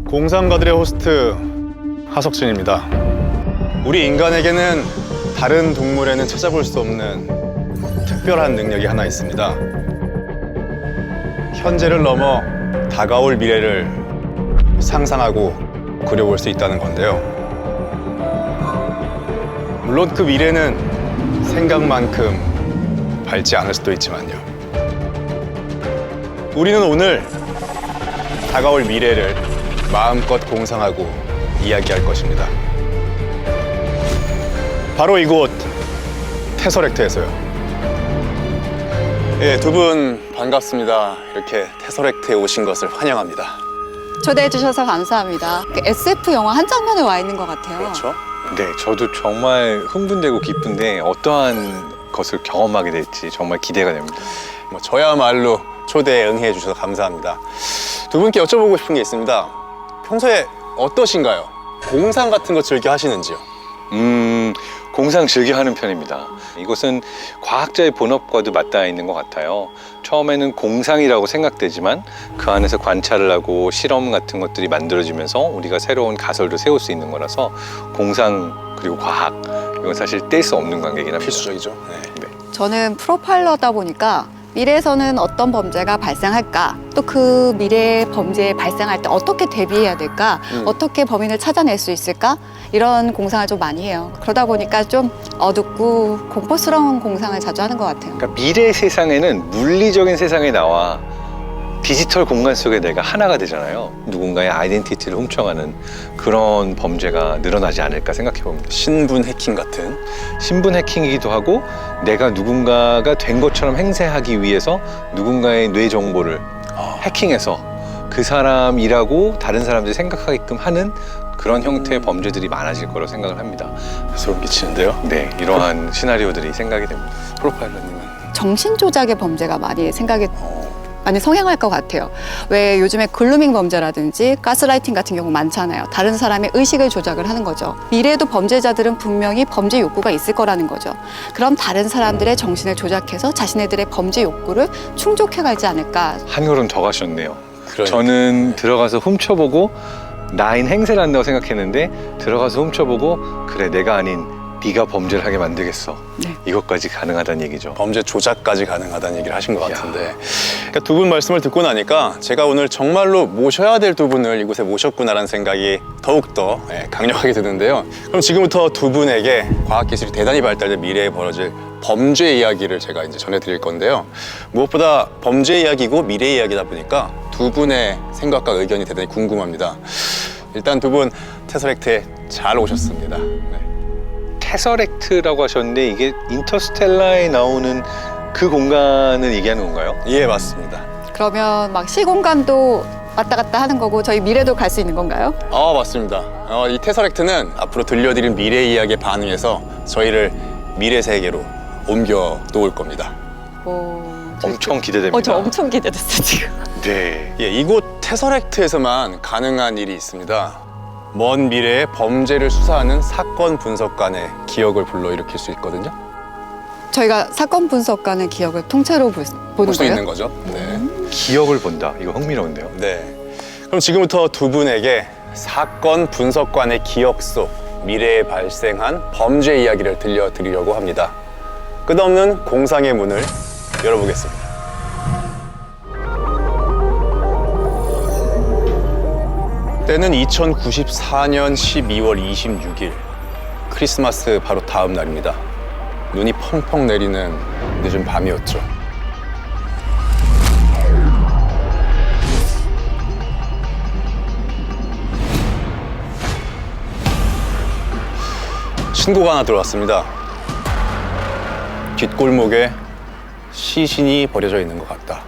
공상가들의 호스트 하석진입니다. 우리 인간에게는 다른 동물에는 찾아볼 수 없는 특별한 능력이 하나 있습니다. 현재를 넘어 다가올 미래를 상상하고 그려볼 수 있다는 건데요. 물론 그 미래는 생각만큼 밝지 않을 수도 있지만요. 우리는 오늘 다가올 미래를 마음껏 공상하고 이야기할 것입니다. 바로 이곳 테서렉트에서요. 예, 두 분 반갑습니다. 이렇게 테서렉트에 오신 것을 환영합니다. 초대해 주셔서 감사합니다. SF 영화 한 장면에 와 있는 것 같아요. 그렇죠? 네, 저도 정말 흥분되고 기쁜데 어떠한 것을 경험하게 될지 정말 기대가 됩니다. 저야말로 초대에 응해 주셔서 감사합니다. 두 분께 여쭤보고 싶은 게 있습니다. 평소에 어떠신가요? 공상 같은 거 즐겨 하시는지요? 공상 즐겨 하는 편입니다. 이것은 과학자의 본업과도 맞닿아 있는 것 같아요. 처음에는 공상이라고 생각되지만 그 안에서 관찰을 하고 실험 같은 것들이 만들어지면서 우리가 새로운 가설도 세울 수 있는 거라서 공상 그리고 과학 이건 사실 뗄 수 없는 관계긴 합니다. 필수적이죠. 네. 저는 프로파일러다 보니까 미래에서는 어떤 범죄가 발생할까, 또 그 미래 범죄 발생할 때 어떻게 대비해야 될까, 어떻게 범인을 찾아낼 수 있을까, 이런 공상을 좀 많이 해요. 그러다 보니까 좀 어둡고 공포스러운 공상을 자주 하는 것 같아요. 그러니까 미래 세상에는 물리적인 세상에 나와 디지털 공간 속에 내가 하나가 되잖아요. 누군가의 아이덴티티를 훔쳐가는 그런 범죄가 늘어나지 않을까 생각해 봅니다. 신분 해킹 같은. 신분 해킹이기도 하고 내가 누군가가 된 것처럼 행세하기 위해서 누군가의 뇌 정보를 해킹해서 그 사람이라고 다른 사람들이 생각하게끔 하는 그런 형태의 범죄들이 많아질 거라고 생각을 합니다. 소름 끼치는데요. 네, 이러한 시나리오들이 생각이 됩니다. 프로파일러님은? 정신 조작의 범죄가 많이 많이 성행할 것 같아요. 왜 요즘에 글루밍 범죄라든지 가스라이팅 같은 경우 많잖아요. 다른 사람의 의식을 조작을 하는 거죠. 미래에도 범죄자들은 분명히 범죄 욕구가 있을 거라는 거죠. 그럼 다른 사람들의 정신을 조작해서 자신들의 범죄 욕구를 충족해가지 않을까. 한 걸음 더 가셨네요. 그러니까. 저는 들어가서 훔쳐보고 나인 행세를 한다고 생각했는데 들어가서 훔쳐보고 그래 내가 아닌 네가 범죄를 하게 만들겠어. 네. 이것까지 가능하다는 얘기죠. 범죄 조작까지 가능하다는 얘기를 하신 것 같은데, 그러니까 두 분 말씀을 듣고 나니까 제가 오늘 정말로 모셔야 될 두 분을 이곳에 모셨구나라는 생각이 더욱더 강력하게 드는데요. 그럼 지금부터 두 분에게 과학기술이 대단히 발달된 미래에 벌어질 범죄 이야기를 제가 이제 전해드릴 건데요. 무엇보다 범죄 이야기고 미래 이야기다 보니까 두 분의 생각과 의견이 대단히 궁금합니다. 일단 두 분 테서렉트에 잘 오셨습니다. 네. 테서렉트라고 하셨는데 이게 인터스텔라에 나오는 그 공간을 얘기하는 건가요? 예, 맞습니다. 그러면 막 시공간도 왔다 갔다 하는 거고 저희 미래도 갈 수 있는 건가요? 맞습니다. 이 테서렉트는 앞으로 들려드릴 미래 이야기에 반응해서 저희를 미래 세계로 옮겨 놓을 겁니다. 엄청 기대됩니다. 저 엄청 기대됐어 지금. 네. 예, 이곳 테서렉트에서만 가능한 일이 있습니다. 먼 미래의 범죄를 수사하는 사건 분석관의 기억을 불러일으킬 수 있거든요. 저희가 사건 분석관의 기억을 통째로 보는 볼 수 거예요? 있는 거죠. 네. 기억을 본다. 이거 흥미로운데요. 네. 그럼 지금부터 두 분에게 사건 분석관의 기억 속 미래에 발생한 범죄 이야기를 들려드리려고 합니다. 끝없는 공상의 문을 열어보겠습니다. 때는 2094년 12월 26일 크리스마스 바로 다음 날입니다. 눈이 펑펑 내리는 늦은 밤이었죠. 신고가 하나 들어왔습니다. 뒷골목에 시신이 버려져 있는 것 같다.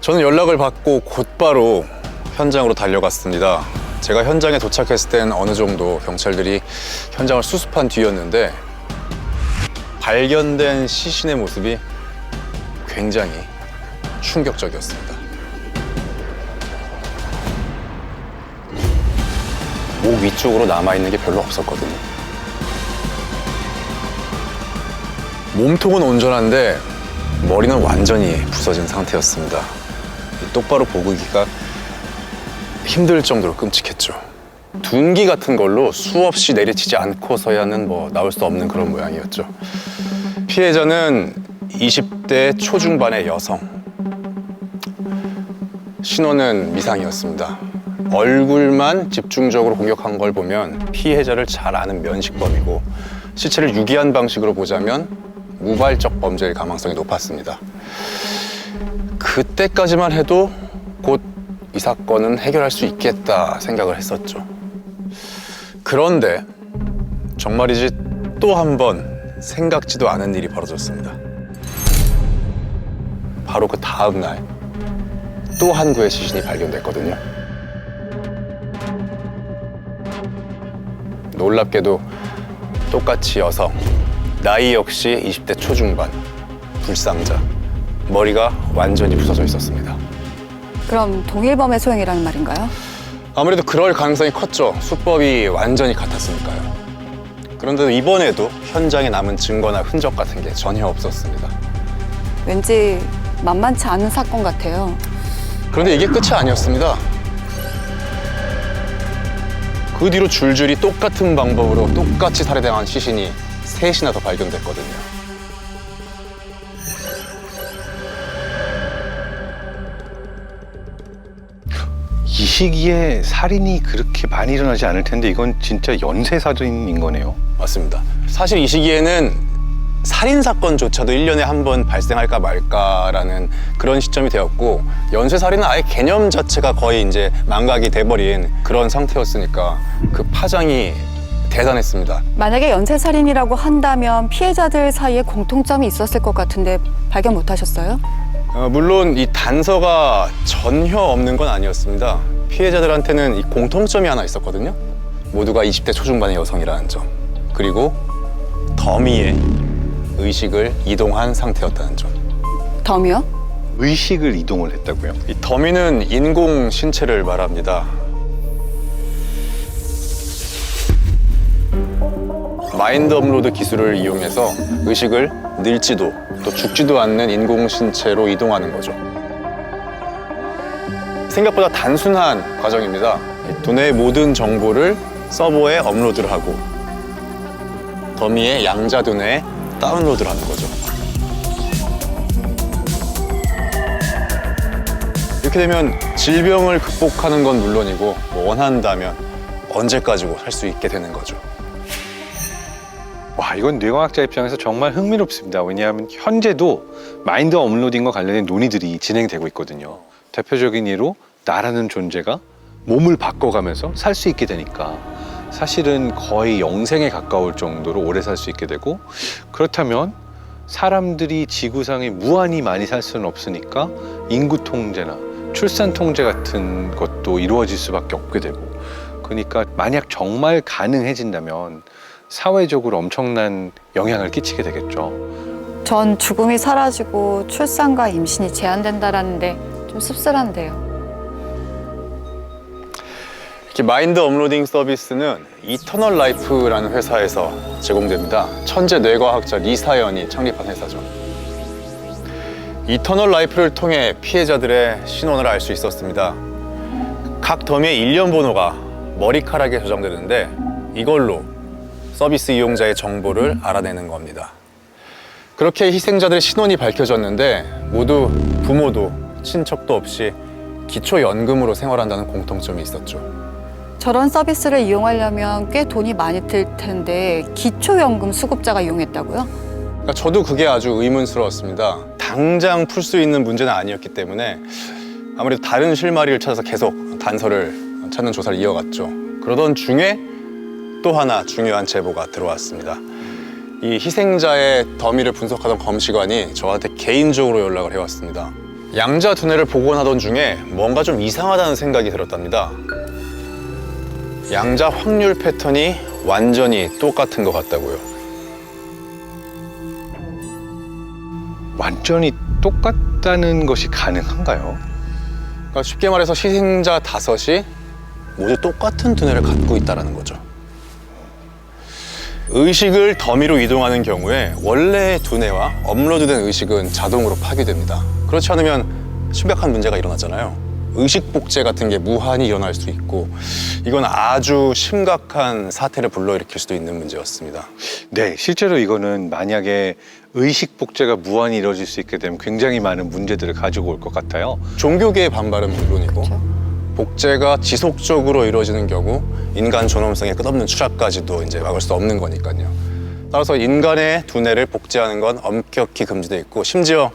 저는 연락을 받고 곧바로 현장으로 달려갔습니다. 제가 현장에 도착했을 땐 어느 정도 경찰들이 현장을 수습한 뒤였는데 발견된 시신의 모습이 굉장히 충격적이었습니다. 목 위쪽으로 남아있는 게 별로 없었거든요. 몸통은 온전한데 머리는 완전히 부서진 상태였습니다. 똑바로 보기가 힘들 정도로 끔찍했죠. 둔기 같은 걸로 수없이 내리치지 않고서야는 뭐 나올 수 없는 그런 모양이었죠. 피해자는 20대 초중반의 여성. 신원은 미상이었습니다. 얼굴만 집중적으로 공격한 걸 보면 피해자를 잘 아는 면식범이고, 시체를 유기한 방식으로 보자면 무발적 범죄일 가능성이 높았습니다. 그때까지만 해도 곧 이 사건은 해결할 수 있겠다 생각을 했었죠. 그런데 정말이지 또 한 번 생각지도 않은 일이 벌어졌습니다. 바로 그 다음 날 또 한 구의 시신이 발견됐거든요. 놀랍게도 똑같이 여성, 나이 역시 20대 초중반, 불상자, 머리가 완전히 부서져 있었습니다. 그럼 동일범의 소행이라는 말인가요? 아무래도 그럴 가능성이 컸죠. 수법이 완전히 같았으니까요. 그런데도 이번에도 현장에 남은 증거나 흔적 같은 게 전혀 없었습니다. 왠지 만만치 않은 사건 같아요. 그런데 이게 끝이 아니었습니다. 그 뒤로 줄줄이 똑같은 방법으로 똑같이 살해당한 시신이 3이나 더 발견됐거든요. 이 시기에 살인이 그렇게 많이 일어나지 않을 텐데 이건 진짜 연쇄살인인 거네요. 맞습니다. 사실 이 시기에는 살인사건조차도 1년에 한 번 발생할까 말까라는 그런 시점이 되었고, 연쇄살인은 아예 개념 자체가 거의 이제 망각이 돼버린 그런 상태였으니까 그 파장이 대단했습니다. 만약에 연쇄살인이라고 한다면 피해자들 사이에 공통점이 있었을 것 같은데 발견 못 하셨어요? 물론 이 단서가 전혀 없는 건 아니었습니다. 피해자들한테는 이 공통점이 하나 있었거든요. 모두가 20대 초중반의 여성이라는 점, 그리고 더미의 의식을 이동한 상태였다는 점. 덤이요? 의식을 이동을 했다고요? 이 더미는 인공 신체를 말합니다. 마인드 업로드 기술을 이용해서 의식을 늙지도 또 죽지도 않는 인공 신체로 이동하는 거죠. 생각보다 단순한 과정입니다. 두뇌의 모든 정보를 서버에 업로드를 하고 더미의 양자 두뇌에 다운로드를 하는 거죠. 이렇게 되면 질병을 극복하는 건 물론이고 원한다면 언제까지고 살 수 있게 되는 거죠. 와, 이건 뇌과학자 입장에서 정말 흥미롭습니다. 왜냐하면 현재도 마인드 업로딩과 관련된 논의들이 진행되고 있거든요. 대표적인 예로 나라는 존재가 몸을 바꿔가면서 살 수 있게 되니까 사실은 거의 영생에 가까울 정도로 오래 살 수 있게 되고, 그렇다면 사람들이 지구상에 무한히 많이 살 수는 없으니까 인구 통제나 출산 통제 같은 것도 이루어질 수밖에 없게 되고, 그러니까 만약 정말 가능해진다면 사회적으로 엄청난 영향을 끼치게 되겠죠. 전 죽음이 사라지고 출산과 임신이 제한된다라는데 좀 씁쓸한데요. 이렇게 마인드 업로딩 서비스는 이터널 라이프라는 회사에서 제공됩니다. 천재 뇌과학자 리사연이 창립한 회사죠. 이터널 라이프를 통해 피해자들의 신원을 알 수 있었습니다. 각 더미의 일련 번호가 머리카락에 저장되는데 이걸로 서비스 이용자의 정보를 알아내는 겁니다. 그렇게 희생자들의 신원이 밝혀졌는데 모두 부모도 친척도 없이 기초연금으로 생활한다는 공통점이 있었죠. 저런 서비스를 이용하려면 꽤 돈이 많이 들 텐데 기초연금 수급자가 이용했다고요? 그러니까 저도 그게 아주 의문스러웠습니다. 당장 풀 수 있는 문제는 아니었기 때문에 아무래도 다른 실마리를 찾아서 계속 단서를 찾는 조사를 이어갔죠. 그러던 중에 또 하나 중요한 제보가 들어왔습니다. 이 희생자의 더미를 분석하던 검시관이 저한테 개인적으로 연락을 해왔습니다. 양자 두뇌를 복원하던 중에 뭔가 좀 이상하다는 생각이 들었답니다. 양자 확률 패턴이 완전히 똑같은 것 같다고요. 완전히 똑같다는 것이 가능한가요? 그러니까 쉽게 말해서 희생자 5이 모두 똑같은 두뇌를 갖고 있다는 거죠. 의식을 더미로 이동하는 경우에 원래의 두뇌와 업로드된 의식은 자동으로 파괴됩니다. 그렇지 않으면 심각한 문제가 일어나잖아요. 의식 복제 같은 게 무한히 일어날 수 있고 이건 아주 심각한 사태를 불러일으킬 수도 있는 문제였습니다. 네, 실제로 이거는 만약에 의식 복제가 무한히 이루어질 수 있게 되면 굉장히 많은 문제들을 가지고 올 것 같아요. 종교계의 반발은 물론이고 그렇죠. 복제가 지속적으로 이루어지는 경우 인간 존엄성의 끝없는 추락까지도 이제 막을 수 없는 거니까요. 따라서 인간의 두뇌를 복제하는 건 엄격히 금지되어 있고 심지어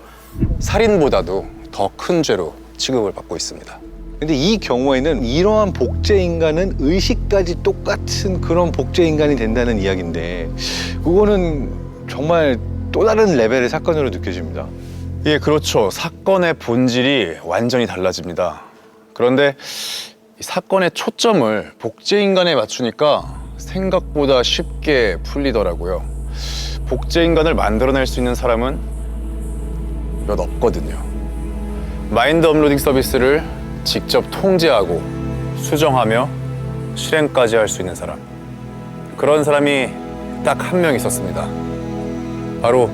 살인보다도 더 큰 죄로 취급을 받고 있습니다. 근데 이 경우에는 이러한 복제 인간은 의식까지 똑같은 그런 복제 인간이 된다는 이야기인데 그거는 정말 또 다른 레벨의 사건으로 느껴집니다. 예, 그렇죠. 사건의 본질이 완전히 달라집니다. 그런데 이 사건의 초점을 복제 인간에 맞추니까 생각보다 쉽게 풀리더라고요. 복제 인간을 만들어낼 수 있는 사람은 몇 없거든요. 마인드 업로딩 서비스를 직접 통제하고 수정하며 실행까지 할 수 있는 사람. 그런 사람이 딱 한 명 있었습니다. 바로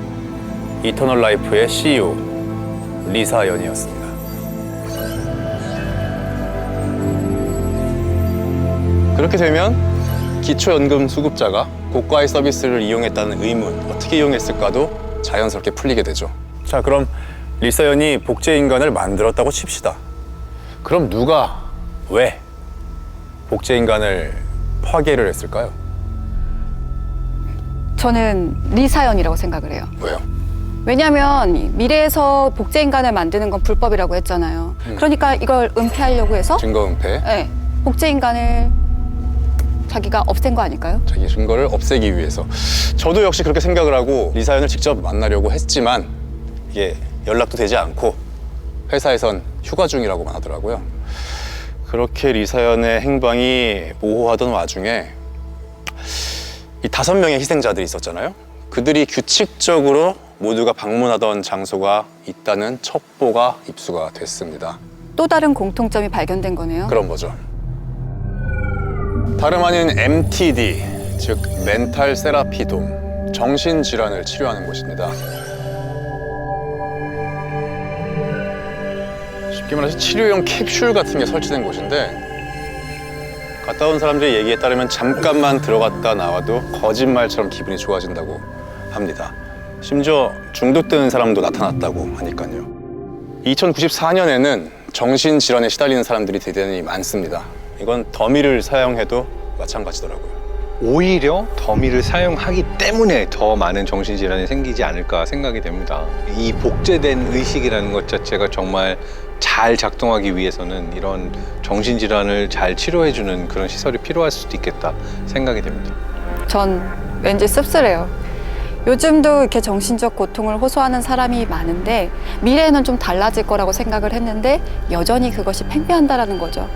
이터널 라이프의 CEO 리사연이었습니다. 그렇게 되면 기초연금 수급자가 고가의 서비스를 이용했다는 의문, 어떻게 이용했을까도 자연스럽게 풀리게 되죠. 자, 그럼 리사연이 복제 인간을 만들었다고 칩시다. 그럼 누가, 왜 복제 인간을 파괴를 했을까요? 저는 리사연이라고 생각을 해요. 왜요? 왜냐하면 미래에서 복제 인간을 만드는 건 불법이라고 했잖아요. 그러니까 이걸 은폐하려고 해서 증거 은폐, 네, 복제 인간을 자기가 없앤 거 아닐까요? 자기 증거를 없애기 위해서. 저도 역시 그렇게 생각을 하고 리사연을 직접 만나려고 했지만 이게 연락도 되지 않고 회사에선 휴가 중이라고만 하더라고요. 그렇게 리사연의 행방이 모호하던 와중에 이 5명의 희생자들이 있었잖아요. 그들이 규칙적으로 모두가 방문하던 장소가 있다는 첩보가 입수가 됐습니다. 또 다른 공통점이 발견된 거네요. 그런 거죠. 다름 아닌 MTD, 즉 멘탈 세라피 돔, 정신질환을 치료하는 곳입니다. 쉽게 말해서 치료용 캡슐 같은 게 설치된 곳인데 갔다 온 사람들의 얘기에 따르면 잠깐만 들어갔다 나와도 거짓말처럼 기분이 좋아진다고 합니다. 심지어 중독되는 사람도 나타났다고 하니까요. 2094년에는 정신질환에 시달리는 사람들이 대단히 많습니다. 이건 더미를 사용해도 마찬가지더라고요. 오히려 더미를 사용하기 때문에 더 많은 정신질환이 생기지 않을까 생각이 됩니다. 이 복제된 의식이라는 것 자체가 정말 잘 작동하기 위해서는 이런 정신질환을 잘 치료해주는 그런 시설이 필요할 수도 있겠다 생각이 됩니다. 전 왠지 씁쓸해요. 요즘도 이렇게 정신적 고통을 호소하는 사람이 많은데 미래에는 좀 달라질 거라고 생각을 했는데 여전히 그것이 팽배한다라는 거죠.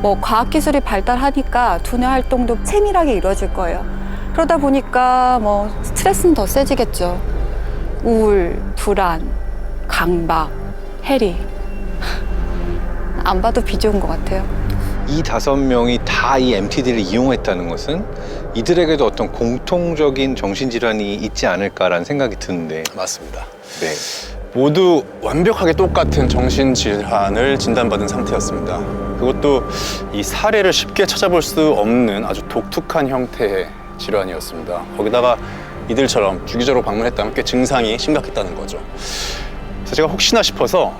뭐 과학기술이 발달하니까 두뇌 활동도 세밀하게 이루어질 거예요. 그러다 보니까 뭐 스트레스는 더 세지겠죠. 우울, 불안, 강박, 해리. 안 봐도 비좁은 것 같아요. 이 5명이 다 이 MTD를 이용했다는 것은 이들에게도 어떤 공통적인 정신질환이 있지 않을까라는 생각이 드는데. 맞습니다. 네. 모두 완벽하게 똑같은 정신질환을 진단받은 상태였습니다. 그것도 이 사례를 쉽게 찾아볼 수 없는 아주 독특한 형태의 질환이었습니다. 거기다가 이들처럼 주기적으로 방문했다면 꽤 증상이 심각했다는 거죠. 그래서 제가 혹시나 싶어서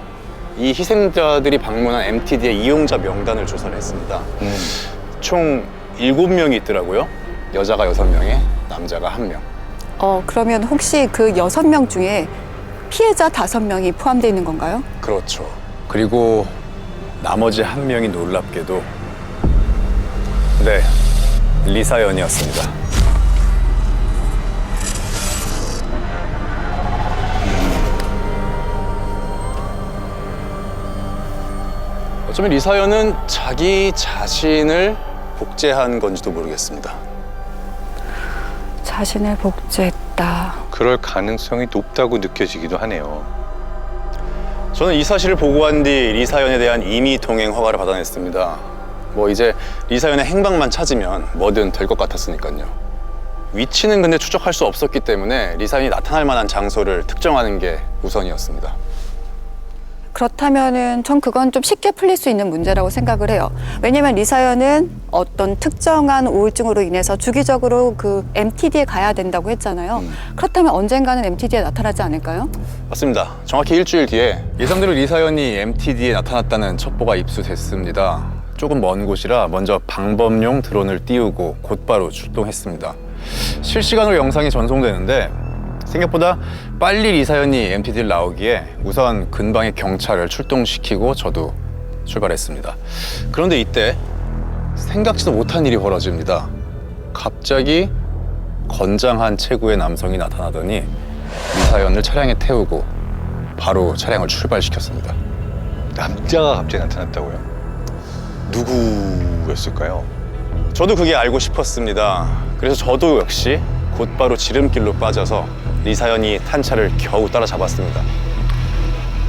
이 희생자들이 방문한 MTD의 이용자 명단을 조사를 했습니다. 총 7명이 있더라고요. 여자가 6명에 남자가 1명. 그러면 혹시 그 6명 중에 피해자 5명이 포함되어 있는 건가요? 그렇죠. 그리고 나머지 1명이 놀랍게도 네, 리사연이었습니다. 어쩌면 리사연은 자기 자신을 복제한 건지도 모르겠습니다. 자신을 복제했다. 그럴 가능성이 높다고 느껴지기도 하네요. 저는 이 사실을 보고한 뒤 리사연에 대한 임의 동행 허가를 받아냈습니다. 뭐 이제 리사연의 행방만 찾으면 뭐든 될 것 같았으니까요. 위치는 근데 추적할 수 없었기 때문에 리사연이 나타날 만한 장소를 특정하는 게 우선이었습니다. 그렇다면은 전 그건 좀 쉽게 풀릴 수 있는 문제라고 생각을 해요. 왜냐면 리사연은 어떤 특정한 우울증으로 인해서 주기적으로 그 MTD에 가야 된다고 했잖아요. 그렇다면 언젠가는 MTD에 나타나지 않을까요? 맞습니다. 정확히 일주일 뒤에 예상대로 리사연이 MTD에 나타났다는 첩보가 입수됐습니다. 조금 먼 곳이라 먼저 방범용 드론을 띄우고 곧바로 출동했습니다. 실시간으로 영상이 전송되는데 생각보다 빨리 리사연이 MTD를 나오기에 우선 근방의 경찰을 출동시키고 저도 출발했습니다. 그런데 이때 생각지도 못한 일이 벌어집니다. 갑자기 건장한 체구의 남성이 나타나더니 리사연을 차량에 태우고 바로 차량을 출발시켰습니다. 남자가 갑자기 나타났다고요? 누구였을까요? 저도 그게 알고 싶었습니다. 그래서 저도 역시 곧바로 지름길로 빠져서 리사연이 탄 차를 겨우 따라잡았습니다.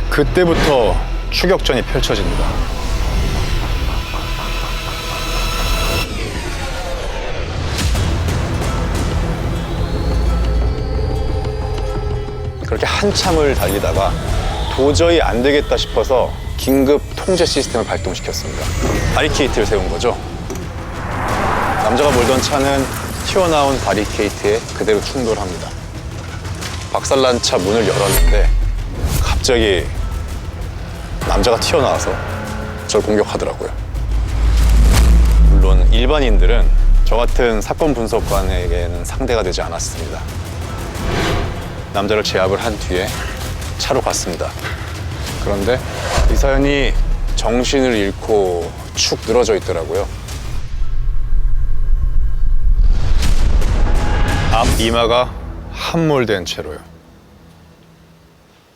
그때부터 추격전이 펼쳐집니다. 그렇게 한참을 달리다가 도저히 안 되겠다 싶어서 긴급 통제 시스템을 발동시켰습니다. 바리케이트를 세운 거죠. 남자가 몰던 차는 튀어나온 바리케이트에 그대로 충돌합니다. 박살난 차 문을 열었는데 갑자기 남자가 튀어나와서 저를 공격하더라고요. 물론 일반인들은 저 같은 사건 분석관에게는 상대가 되지 않았습니다. 남자를 제압을 한 뒤에 차로 갔습니다. 그런데 리사연이 정신을 잃고 축 늘어져 있더라고요. 앞 이마가 함몰된 채로요.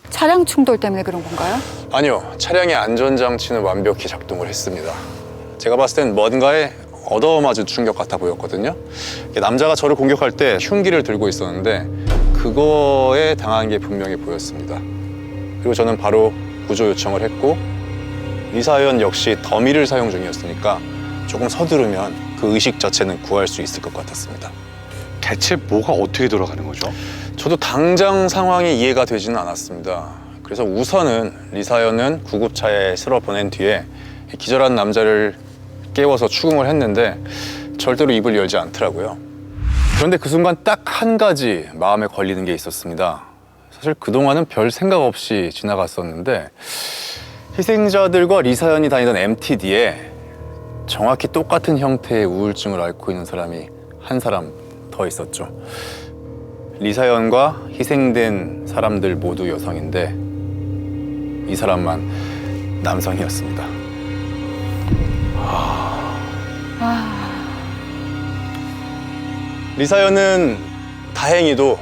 차량 충돌 때문에 그런 건가요? 아니요, 차량의 안전장치는 완벽히 작동을 했습니다. 제가 봤을 땐 뭔가에 얻어맞은 충격 같아 보였거든요. 남자가 저를 공격할 때 흉기를 들고 있었는데 그거에 당한 게 분명히 보였습니다. 그리고 저는 바로 구조 요청을 했고 리사연 역시 더미를 사용 중이었으니까 조금 서두르면 그 의식 자체는 구할 수 있을 것 같았습니다. 대체 뭐가 어떻게 돌아가는 거죠? 저도 당장 상황이 이해가 되지는 않았습니다. 그래서 우선은 리사연은 구급차에 실어 보낸 뒤에 기절한 남자를 깨워서 추궁을 했는데 절대로 입을 열지 않더라고요. 그런데 그 순간 딱 한 가지 마음에 걸리는 게 있었습니다. 사실 그동안은 별 생각 없이 지나갔었는데 희생자들과 리사연이 다니던 MTD에 정확히 똑같은 형태의 우울증을 앓고 있는 사람이 한 사람 더 있었죠. 리사연과 희생된 사람들 모두 여성인데 이 사람만 남성이었습니다. 리사연은 다행히도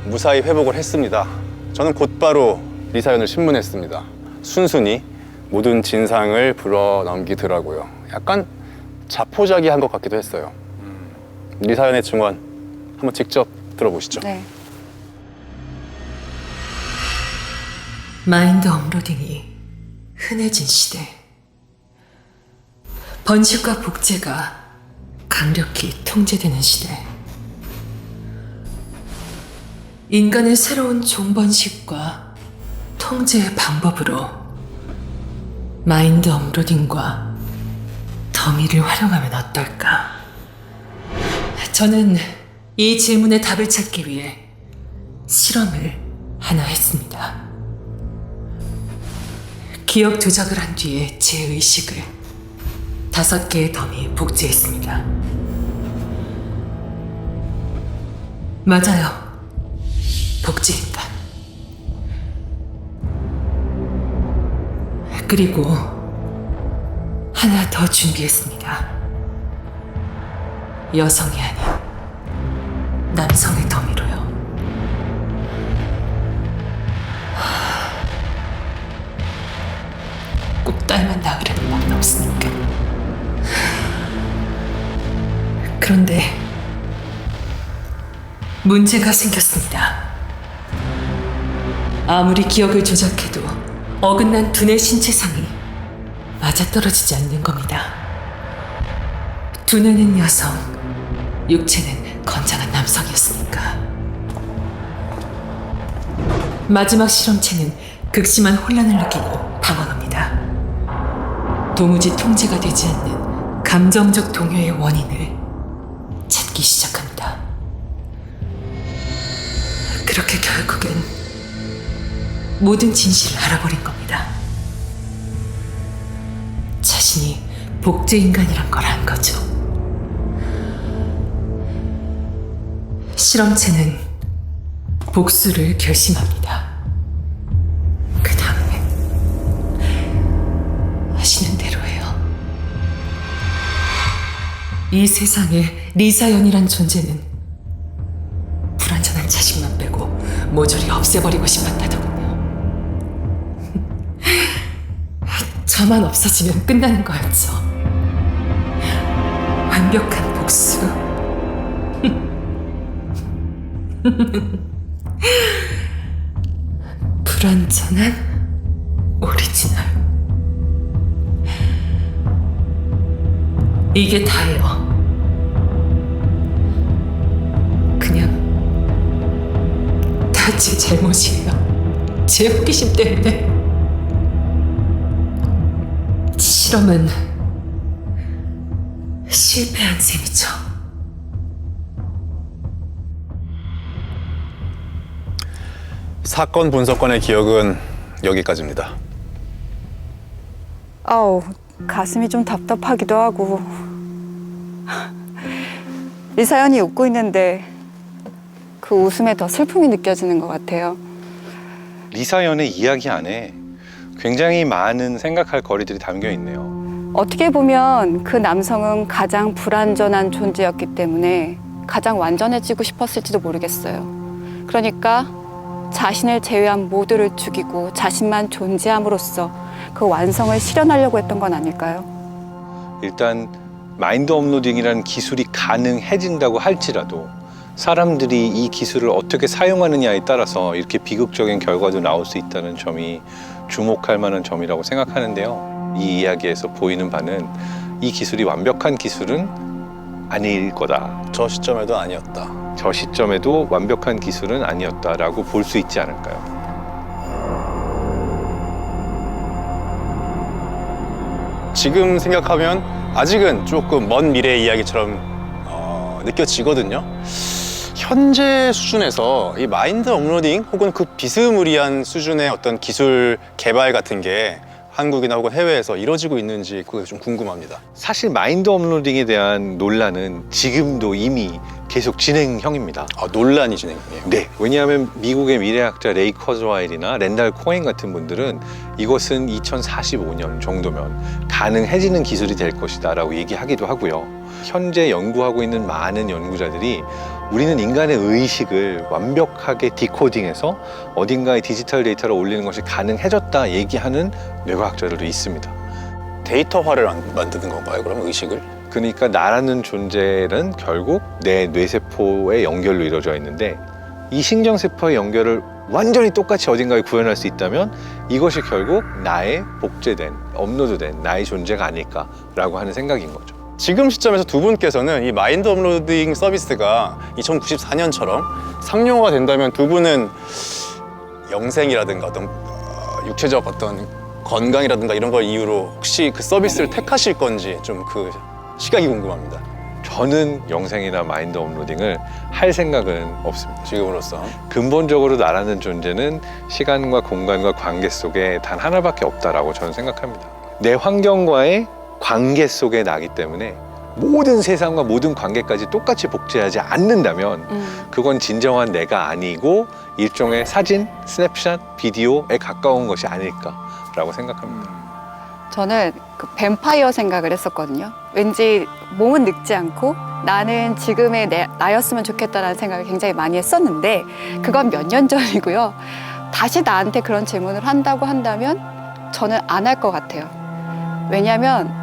무사히 회복을 했습니다. 저는 곧바로 리사연을 신문했습니다. 순순히 모든 진상을 불어넘기더라고요. 약간 자포자기한 것 같기도 했어요. 리사연의 증언 한번 직접 들어보시죠. 네. 마인드 업로딩이 흔해진 시대. 번식과 복제가 강력히 통제되는 시대. 인간의 새로운 종번식과 통제의 방법으로 마인드 업로딩과 더미를 활용하면 어떨까? 저는 이 질문에 답을 찾기 위해 실험을 하나 했습니다. 기억 조작을 한 뒤에 제 의식을 5개의 더미에 복제했습니다. 맞아요. 복제인간. 그리고 하나 더 준비했습니다. 여성이 아닌 남성의 더미로요. 꼭 딸만 낳으려는 마음은 없으니까. 그런데 문제가 생겼습니다. 아무리 기억을 조작해도 어긋난 두뇌 신체상이 맞아떨어지지 않는 겁니다. 두뇌는 여성, 육체는 건장한 남성이었으니까. 마지막 실험체는 극심한 혼란을 느끼고 당황합니다. 도무지 통제가 되지 않는 감정적 동요의 원인을 찾기 시작합니다. 그렇게 결국엔 모든 진실을 알아버린 겁니다. 자신이 복제인간이란 걸 안 거죠. 실험체는 복수를 결심합니다. 그 다음엔 하시는 대로 해요. 이 세상에 리사연이란 존재는 불완전한 자신만 빼고 모조리 없애버리고 싶었다더군요. 저만 없어지면 끝나는 거였죠. 완벽한 복수. 불완전한 오리지널. 이게 다예요. 그냥 다 제 잘못이에요. 제 호기심 때문에. 실험은 실패한 셈이죠. 사건 분석관의 기억은 여기까지입니다. 아우, 가슴이 좀 답답하기도 하고. 리사연이 웃고 있는데 그 웃음에 더 슬픔이 느껴지는 것 같아요. 리사연의 이야기 안에 굉장히 많은 생각할 거리들이 담겨 있네요. 어떻게 보면 그 남성은 가장 불완전한 존재였기 때문에 가장 완전해지고 싶었을지도 모르겠어요. 그러니까 자신을 제외한 모두를 죽이고 자신만 존재함으로써 그 완성을 실현하려고 했던 건 아닐까요? 일단 마인드 업로딩이라는 기술이 가능해진다고 할지라도 사람들이 이 기술을 어떻게 사용하느냐에 따라서 이렇게 비극적인 결과도 나올 수 있다는 점이 주목할 만한 점이라고 생각하는데요. 이 이야기에서 보이는 바는 이 기술이 완벽한 기술은 아닐 거다. 저 시점에도 아니었다. 저 시점에도 완벽한 기술은 아니었다라고 볼 수 있지 않을까요? 지금 생각하면 아직은 조금 먼 미래의 이야기처럼 느껴지거든요. 현재 수준에서 이 마인드 업로딩 혹은 그 비스무리한 수준의 어떤 기술 개발 같은 게 한국이나 혹은 해외에서 이루어지고 있는지 그게 좀 궁금합니다. 사실 마인드 업로딩에 대한 논란은 지금도 이미 계속 진행형입니다. 아, 논란이 진행이에요. 네, 왜냐하면 미국의 미래학자 레이 커즈와일이나 랜달 코엔 같은 분들은 이것은 2045년 정도면 가능해지는 기술이 될 것이다 라고 얘기하기도 하고요. 현재 연구하고 있는 많은 연구자들이 우리는 인간의 의식을 완벽하게 디코딩해서 어딘가에 디지털 데이터를 올리는 것이 가능해졌다 얘기하는 뇌과학자들도 있습니다. 데이터화를 만드는 건가요, 그럼 의식을? 그러니까 나라는 존재는 결국 내 뇌세포의 연결로 이루어져 있는데 이 신경세포의 연결을 완전히 똑같이 어딘가에 구현할 수 있다면 이것이 결국 나의 복제된, 업로드된 나의 존재가 아닐까라고 하는 생각인 거죠. 지금 시점에서 두 분께서는 이 마인드 업로딩 서비스가 2094년처럼 상용화가 된다면 두 분은 영생이라든가 어떤 육체적 어떤 건강이라든가 이런 걸 이유로 혹시 그 서비스를 택하실 건지 좀 그 시각이 궁금합니다. 저는 영생이나 마인드 업로딩을 할 생각은 없습니다. 지금으로서. 근본적으로 나라는 존재는 시간과 공간과 관계 속에 단 하나밖에 없다라고 저는 생각합니다. 내 환경과의 관계 속에 나기 때문에 모든 세상과 모든 관계까지 똑같이 복제하지 않는다면 그건 진정한 내가 아니고 일종의 사진, 스냅샷, 비디오에 가까운 것이 아닐까라고 생각합니다. 저는 그 뱀파이어 생각을 했었거든요. 왠지 몸은 늙지 않고 나는 지금의 나였으면 좋겠다라는 생각을 굉장히 많이 했었는데 그건 몇 년 전이고요. 다시 나한테 그런 질문을 한다고 한다면 저는 안 할 것 같아요. 왜냐하면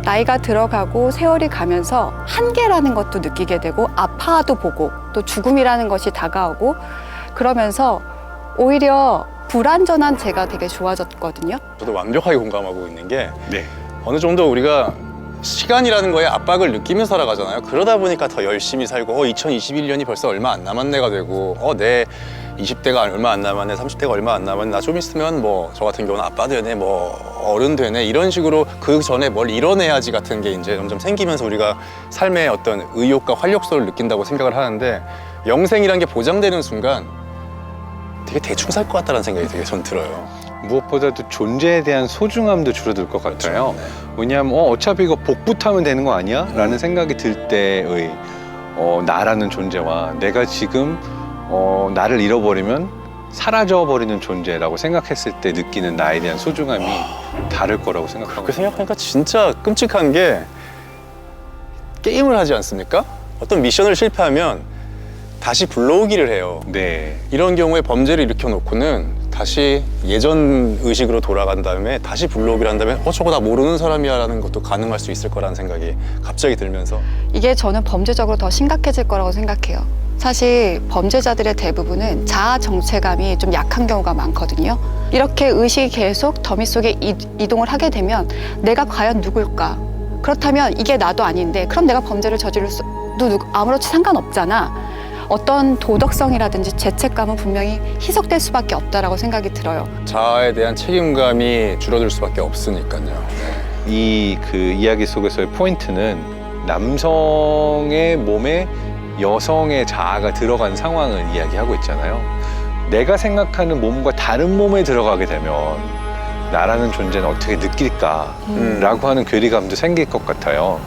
나이가 들어가고 세월이 가면서 한계라는 것도 느끼게 되고 아파도 보고 또 죽음이라는 것이 다가오고 그러면서 오히려 불완전한 제가 되게 좋아졌거든요. 저도 완벽하게 공감하고 있는 게 네. 어느 정도 우리가 시간이라는 거에 압박을 느끼면서 살아가잖아요. 그러다 보니까 더 열심히 살고 2021년이 벌써 얼마 안 남았네가 되고 내 20대가 얼마 안 남았네, 30대가 얼마 안 남았네, 나 좀 있으면 뭐 저 같은 경우는 아빠 되네, 뭐 어른 되네, 이런 식으로 그 전에 뭘 이뤄내야지 같은 게 이제 점점 생기면서 우리가 삶의 어떤 의욕과 활력소를 느낀다고 생각을 하는데, 영생이란 게 보장되는 순간 되게 대충 살 것 같다는 생각이 되게 전 들어요. 무엇보다도 존재에 대한 소중함도 줄어들 것 같아요. 그렇죠. 네. 왜냐하면 어차피 이거 복붙 하면 되는 거 아니야? 라는 생각이 들 때의 나라는 존재와 내가 지금 나를 잃어버리면 사라져버리는 존재라고 생각했을 때 느끼는 나에 대한 소중함이 다를 거라고 생각하고 그렇게 생각하니까 진짜 끔찍한 게, 게임을 하지 않습니까? 어떤 미션을 실패하면 다시 불러오기를 해요. 네. 이런 경우에 범죄를 일으켜놓고는 다시 예전 의식으로 돌아간 다음에 다시 불러오기를 한 다음에 저거 나 모르는 사람이야 라는 것도 가능할 수 있을 거라는 생각이 갑자기 들면서, 이게 저는 범죄적으로 더 심각해질 거라고 생각해요. 사실 범죄자들의 대부분은 자아 정체감이 좀 약한 경우가 많거든요. 이렇게 의식이 계속 더미 속에 이동을 하게 되면 내가 과연 누굴까? 그렇다면 이게 나도 아닌데 그럼 내가 범죄를 저지를 수도 아무렇지 상관없잖아. 어떤 도덕성이라든지 죄책감은 분명히 희석될 수밖에 없다라고 생각이 들어요. 자아에 대한 책임감이 줄어들 수밖에 없으니까요. 이 그 이야기 속에서의 포인트는 남성의 몸에 여성의 자아가 들어간 상황을 이야기하고 있잖아요. 내가 생각하는 몸과 다른 몸에 들어가게 되면 나라는 존재는 어떻게 느낄까라고 하는 괴리감도 생길 것 같아요.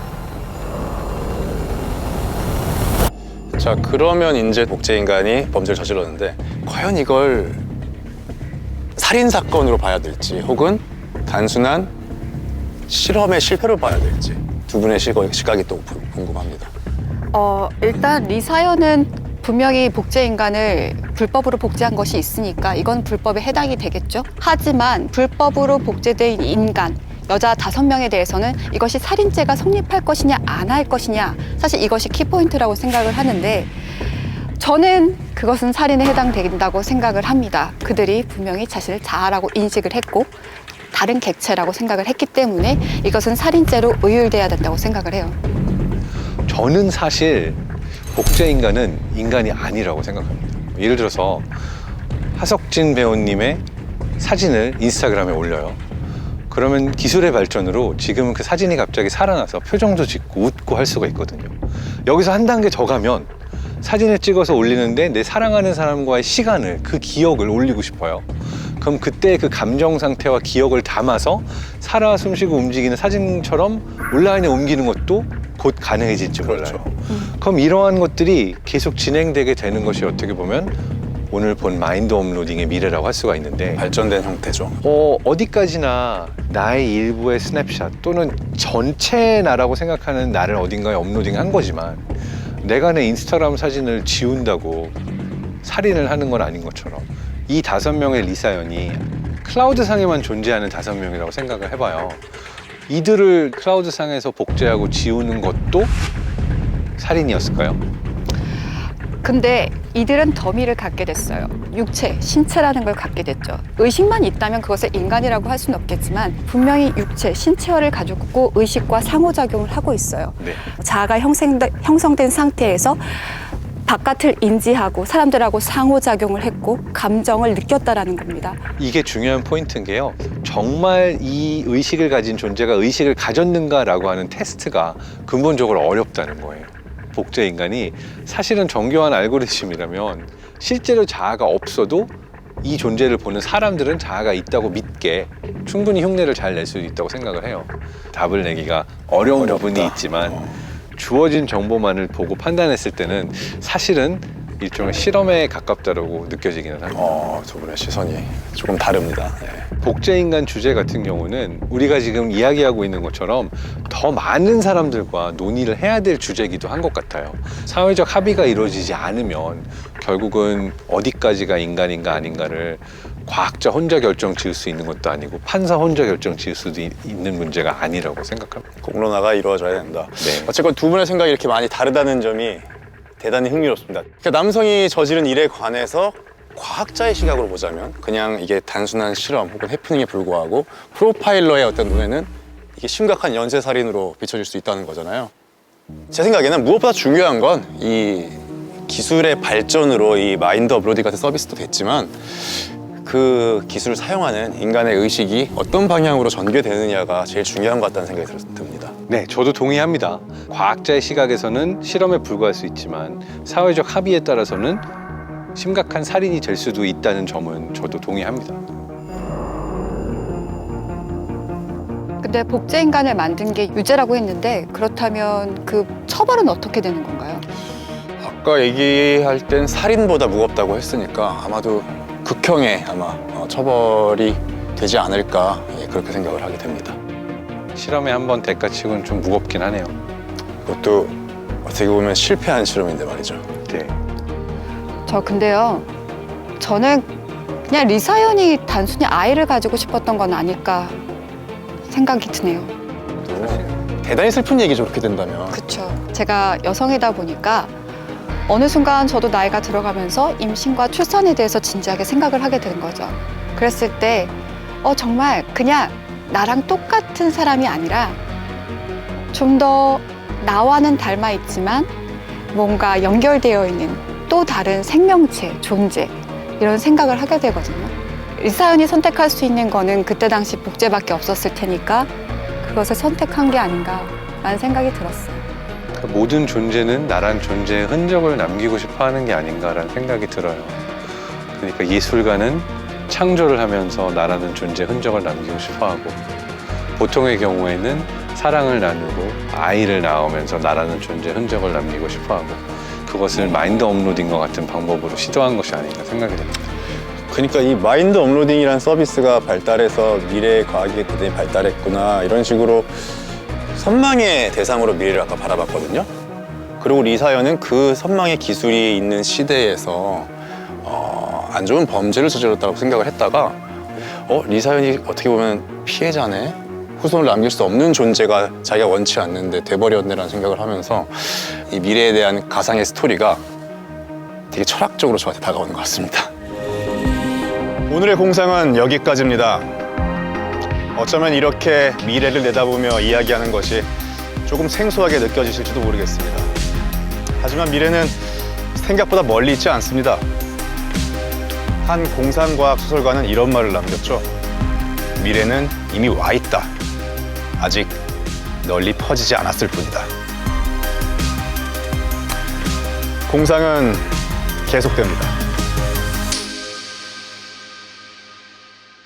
자, 그러면 이제 복제인간이 범죄를 저질렀는데 과연 이걸 살인사건으로 봐야 될지 혹은 단순한 실험의 실패로 봐야 될지, 두 분의 시각이 또 궁금합니다. 일단 리사연은 분명히 복제인간을 불법으로 복제한 것이 있으니까 이건 불법에 해당이 되겠죠. 하지만 불법으로 복제된 인간, 여자 5명에 대해서는 이것이 살인죄가 성립할 것이냐 안 할 것이냐, 사실 이것이 키포인트라고 생각을 하는데, 저는 그것은 살인에 해당된다고 생각을 합니다. 그들이 분명히 자신을 자아라고 인식을 했고 다른 객체라고 생각을 했기 때문에 이것은 살인죄로 의율돼야 된다고 생각을 해요. 저는 사실 복제인간은 인간이 아니라고 생각합니다. 예를 들어서 하석진 배우님의 사진을 인스타그램에 올려요. 그러면 기술의 발전으로 지금은 그 사진이 갑자기 살아나서 표정도 짓고 웃고 할 수가 있거든요. 여기서 한 단계 더 가면 사진을 찍어서 올리는데 내 사랑하는 사람과의 시간을, 그 기억을 올리고 싶어요. 그럼 그때 그 감정 상태와 기억을 담아서 살아 숨쉬고 움직이는 사진처럼 온라인에 옮기는 것도 곧 가능해질지 몰라요. 그렇죠. 그럼 이러한 것들이 계속 진행되게 되는 것이 어떻게 보면 오늘 본 마인드 업로딩의 미래라고 할 수가 있는데, 발전된 형태죠. 어디까지나 나의 일부의 스냅샷 또는 전체 나라고 생각하는 나를 어딘가에 업로딩한 거지만 내가 내 인스타그램 사진을 지운다고 살인을 하는 건 아닌 것처럼 이 5명의 리사연이 클라우드상에만 존재하는 5명이라고 생각을 해봐요. 이들을 클라우드상에서 복제하고 지우는 것도 살인이었을까요? 근데 이들은 더미를 갖게 됐어요. 육체, 신체라는 걸 갖게 됐죠. 의식만 있다면 그것을 인간이라고 할 수는 없겠지만 분명히 육체, 신체화를 가지고 의식과 상호작용을 하고 있어요. 네. 자아가 형성된 상태에서 바깥을 인지하고 사람들하고 상호작용을 했고 감정을 느꼈다라는 겁니다. 이게 중요한 포인트인 게요. 정말 이 의식을 가진 존재가 의식을 가졌는가라고 하는 테스트가 근본적으로 어렵다는 거예요. 복제 인간이 사실은 정교한 알고리즘이라면 실제로 자아가 없어도 이 존재를 보는 사람들은 자아가 있다고 믿게 충분히 흉내를 잘 낼 수 있다고 생각을 해요. 답을 내기가 어려운 부분이 있지만 주어진 정보만을 보고 판단했을 때는 사실은 일종의 실험에 가깝다고 느껴지기는 합니다. 두 분의 시선이 조금 다릅니다. 네. 복제인간 주제 같은 경우는 우리가 지금 이야기하고 있는 것처럼 더 많은 사람들과 논의를 해야 될 주제이기도 한 것 같아요. 사회적 합의가 이루어지지 않으면 결국은 어디까지가 인간인가 아닌가를 과학자 혼자 결정 지을 수 있는 것도 아니고 판사 혼자 결정 지을 수도 있는 문제가 아니라고 생각합니다. 공론화가 이루어져야 된다. 네. 어쨌건 두 분의 생각이 이렇게 많이 다르다는 점이 대단히 흥미롭습니다. 그러니까 남성이 저지른 일에 관해서 과학자의 시각으로 보자면 그냥 이게 단순한 실험 혹은 해프닝에 불과하고, 프로파일러의 어떤 눈에는 이게 심각한 연쇄살인으로 비춰질 수 있다는 거잖아요. 제 생각에는 무엇보다 중요한 건 이 기술의 발전으로 이 마인드 업로딩 같은 서비스도 됐지만 그 기술을 사용하는 인간의 의식이 어떤 방향으로 전개되느냐가 제일 중요한 것 같다는 생각이 듭니다. 네, 저도 동의합니다. 과학자의 시각에서는 실험에 불과할 수 있지만 사회적 합의에 따라서는 심각한 살인이 될 수도 있다는 점은 저도 동의합니다. 근데 복제 인간을 만든 게 유죄라고 했는데 그렇다면 그 처벌은 어떻게 되는 건가요? 아까 얘기할 땐 살인보다 무겁다고 했으니까 아마도 극형의 아마 처벌이 되지 않을까 그렇게 생각을 하게 됩니다. 실험에 한번 대가치고는 좀 무겁긴 하네요. 그것도 어떻게 보면 실패한 실험인데 말이죠. 네. 저 근데요, 저는 그냥 리사연이 단순히 아이를 가지고 싶었던 건 아닐까 생각이 드네요. 대단히 슬픈 얘기죠, 그렇게 된다면. 그렇죠. 제가 여성이다 보니까 어느 순간 저도 나이가 들어가면서 임신과 출산에 대해서 진지하게 생각을 하게 된 거죠. 그랬을 때 정말 그냥 나랑 똑같은 사람이 아니라 좀 더 나와는 닮아 있지만 뭔가 연결되어 있는 또 다른 생명체, 존재 이런 생각을 하게 되거든요. 리사연이 선택할 수 있는 거는 그때 당시 복제밖에 없었을 테니까 그것을 선택한 게 아닌가라는 생각이 들었어요. 그러니까 모든 존재는 나란 존재의 흔적을 남기고 싶어 하는 게 아닌가라는 생각이 들어요. 그러니까 예술가는 창조를 하면서 나라는 존재의 흔적을 남기고 싶어 하고, 보통의 경우에는 사랑을 나누고 아이를 낳으면서 나라는 존재의 흔적을 남기고 싶어 하고, 그것을 마인드 업로딩과 같은 방법으로 시도한 것이 아닌가 생각이 됩니다. 그러니까 이 마인드 업로딩이라는 서비스가 발달해서 미래의 과학이 대단히 발달했구나 이런 식으로 선망의 대상으로 미래를 아까 바라봤거든요. 그리고 리사연은 그 선망의 기술이 있는 시대에서 안 좋은 범죄를 저질렀다고 생각을 했다가 리사연이 어떻게 보면 피해자네? 후손을 남길 수 없는 존재가 자기가 원치 않는데 돼버렸네라는 생각을 하면서 이 미래에 대한 가상의 스토리가 되게 철학적으로 저한테 다가오는 것 같습니다. 오늘의 공상은 여기까지입니다. 어쩌면 이렇게 미래를 내다보며 이야기하는 것이 조금 생소하게 느껴지실지도 모르겠습니다. 하지만 미래는 생각보다 멀리 있지 않습니다. 한 공상과학 소설가는 이런 말을 남겼죠. 미래는 이미 와 있다. 아직 널리 퍼지지 않았을 뿐이다. 공상은 계속됩니다.